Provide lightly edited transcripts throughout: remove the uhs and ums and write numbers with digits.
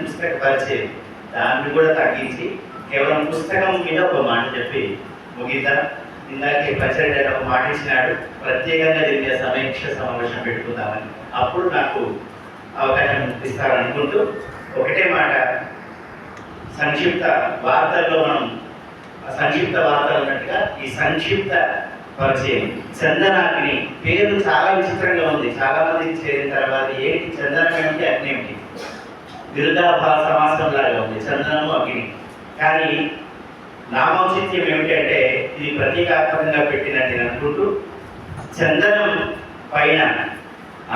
పుస్తక పరిచయం దాన్ని కూడా తగ్గించి కేవలం పుస్తకం మీద ఒక మాట చెప్పి ముగిద్దాం. ఇందాకే పచ్చడి ఒక మాట ఇచ్చినాడు, ప్రత్యేకంగా దీని మీద సమీక్ష సమావేశం పెట్టుకుందామని. అప్పుడు నాకు అవకాశం ఇస్తారనుకుంటూ ఒకటే మాట, సంక్షిప్త వార్తల్లో మనం సంక్షిప్త వార్తలు అన్నట్టుగా ఈ సంక్షిప్త పరిచయం. చందనాగ్ని పేరు చాలా విచిత్రంగా ఉంది. చాలా మందికి చేరిన తర్వాత ఏంటి చందనం ఏమిటి, అగ్ని ఏమిటి, విరుద్ధాభావ సమాసం లాగా ఉంది చందనము అగ్ని. కానీ నామౌచిత్యం ఏమిటంటే ఇది ప్రతీకాత్మకంగా పెట్టినట్టు నేను అనుకుంటూ, చందనం పైన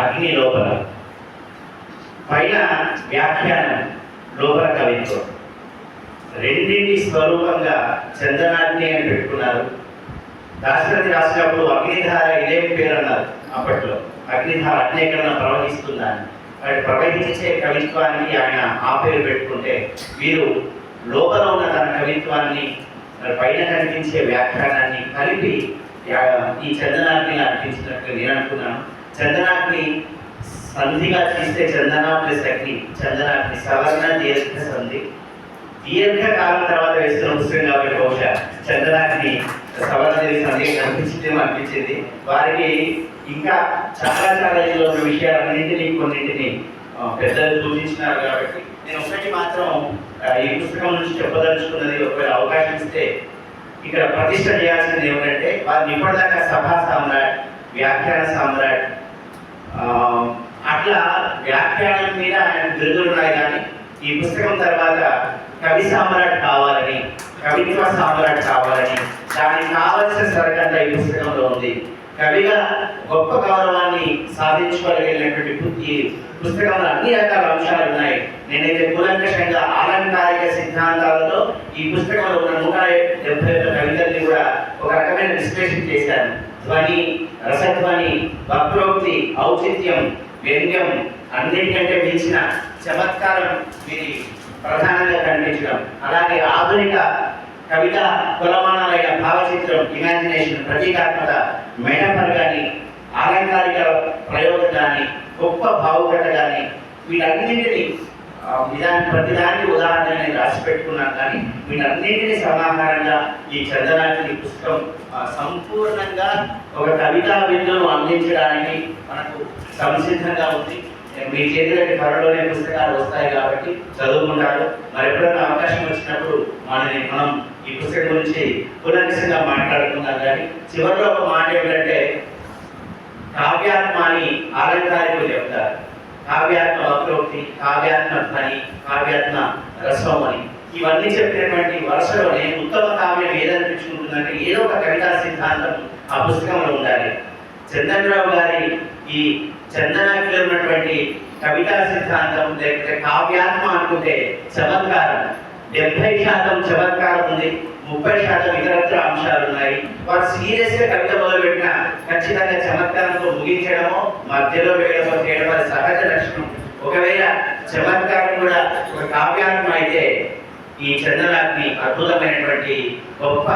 అగ్ని లోపల, పైన వ్యాఖ్యానం లోపల కవిత్వం, రెండింటి స్వరూపంగా చందనాగ్ని అని పెట్టుకున్నారు. దాశరథి రాసినప్పుడు అగ్నిధార ఇదేం పేరు అన్నారు అప్పట్లో. అగ్నిధార అగ్నేకరణ ప్రవహిస్తుందని, వాటి ప్రవహించే కవిత్వానికి ఆయన ఆ పేరు పెట్టుకుంటే, వీరు లోపల ఉన్న తన కవిత్వాన్ని పైన కనిపించే వ్యాఖ్యానాన్ని కలిపి ఈ చందనాగ్ని అర్పించినట్లు నేను అనుకున్నాను. చందనాగ్ని సంధిగా తీస్తే చందన ప్లస్ అగ్ని, చందనాగ్ని సవర్ణ దీర్ఘ సంధి. దీర్ఘకాలం తర్వాత వేస్తున్న పుస్తకం కాబట్టి బహుశా చందనాగ్ని సవర్ణ దీర్ఘ సంధి కనిపించిందేమో అనిపించింది. వారికి ఇంకా చాలా చాలా ఇందులో ఉన్న విషయాలన్నింటినీ కొన్నింటిని పెద్దలు సూచించినారు. కాబట్టి నేను ఒకటి మాత్రం ఈ పుస్తకం నుంచి చెప్పదలుచుకున్నది, ఒకవేళ అవకాశం ఇస్తే ఇక్కడ ప్రతిష్ట చేయాల్సింది ఏమిటంటే, వారిని ఇప్పటిదాకా సభా సామ్రాట్, వ్యాఖ్యాన సామ్రాట్, అట్లా వ్యాఖ్యానం మీద ఆయన బిరుదులు ఉన్నాయి. కానీ ఈ పుస్తకం తర్వాత కవి సామ్రాట్ కావాలని, కవిత్వ సామ్రాట్ కావాలని, దానికి కావలసిన సరకంతా ఈ పుస్తకంలో ఉంది. కవిగా గొప్ప గౌరవాన్ని సాధించుకోగలిగినటువంటి ఈ పుస్తకంలో అన్ని రకాల అంశాలు ఉన్నాయి. నేనైతే కూలంకషంగా ఆలంకారిక సిద్ధాంతాలతో ఈ పుస్తకంలో ఉన్న 171 కవితల్ని కూడా ఒక రకమైన విశ్లేషణ చేశాను. ధ్వని, రసధ్వని, వక్రోక్తి, ఔచిత్యం, వ్యంగ్యం, అన్నిటికంటే మించిన చమత్కారం వీరి ప్రధానంగా కనిపించడం. అలాగే ఆధునిక కవిత కులమానాలైన భావచిత్రం, ఇమాజినేషన్, ప్రతీకాత్మక, మెటఫర్ కానీ, ఆలంకారిక ప్రయోగం కానీ, గొప్ప భావుకత కానీ, వీటన్నింటినీ ప్రతిదానికి ఉదాహరణ నేను రాసి పెట్టుకున్నాను. కానీ వీటన్నింటినీ సమాహారంగా ఈ చందనాగ్ని పుస్తకం సంపూర్ణంగా ఒక కవితా విందును అందించడానికి మనకు సంసిద్ధంగా ఉంది. మీ చేతులకి త్వరలోనే పుస్తకాలు వస్తాయి కాబట్టి చదువుకుంటారు. మరి ఎప్పుడైనా అవకాశం వచ్చినప్పుడు మనం ఈ పుస్తకం గురించి కూలంకషంగా మాట్లాడుకుందాం. కానీ చివరిలో ఒక మాట ఏమిటంటే, కావ్యాత్మ అని ఆలంకారికులు చెప్తారు. కావ్యాత్మ వక్రోక్తి, కావ్యాత్మ ధ్వని, కావ్యాత్మ రసం అని ఇవన్నీ చెప్పినటువంటి వరుసలోనే ఉత్తమ కావ్యం ఏదనిపించుకుంటుందంటే ఏదో ఒక కవితా సిద్ధాంతం ఆ పుస్తకంలో ఉండాలి. చందనరావు గారి ఈ చందనాగ్నిలో ఉన్నటువంటి కవితా సిద్ధాంతం, లేకపోతే కావ్యాత్మ అనుకుంటే చమత్కారం, 70% చమత్కారం ఉంది, 30% ఇతరత్ర అంశాలు ఉన్నాయి. వారు సీరియస్గా కవిత మొదలుపెట్టిన ఖచ్చితంగా చమత్కారంతో ముగించడమో మధ్యలో వేయడమో చేయడం అది సహజ లక్షణం. ఒకవేళ చమత్కారం కూడా ఒక కావ్యాత్మ అయితే ఈ చందనాగ్ని అద్భుతమైనటువంటి గొప్ప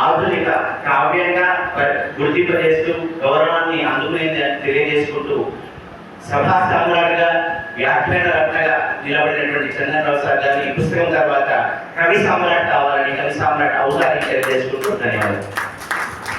ఆధునిక కావ్యంగా గుర్తింపజేస్తూ గౌరవాన్ని అందుకునేది తెలియజేసుకుంటూ సభా సామ్రాట్గా, వ్యాఖ్యాన రత్నగా నిలబడినటువంటి చందనరావు సార్ గారి ఈ పుస్తకం తర్వాత కవి సామ్రాట్ కావాలని, కవి సామ్రాట్ అవుతారని తెలియజేసుకుంటూ ధన్యవాదాలు.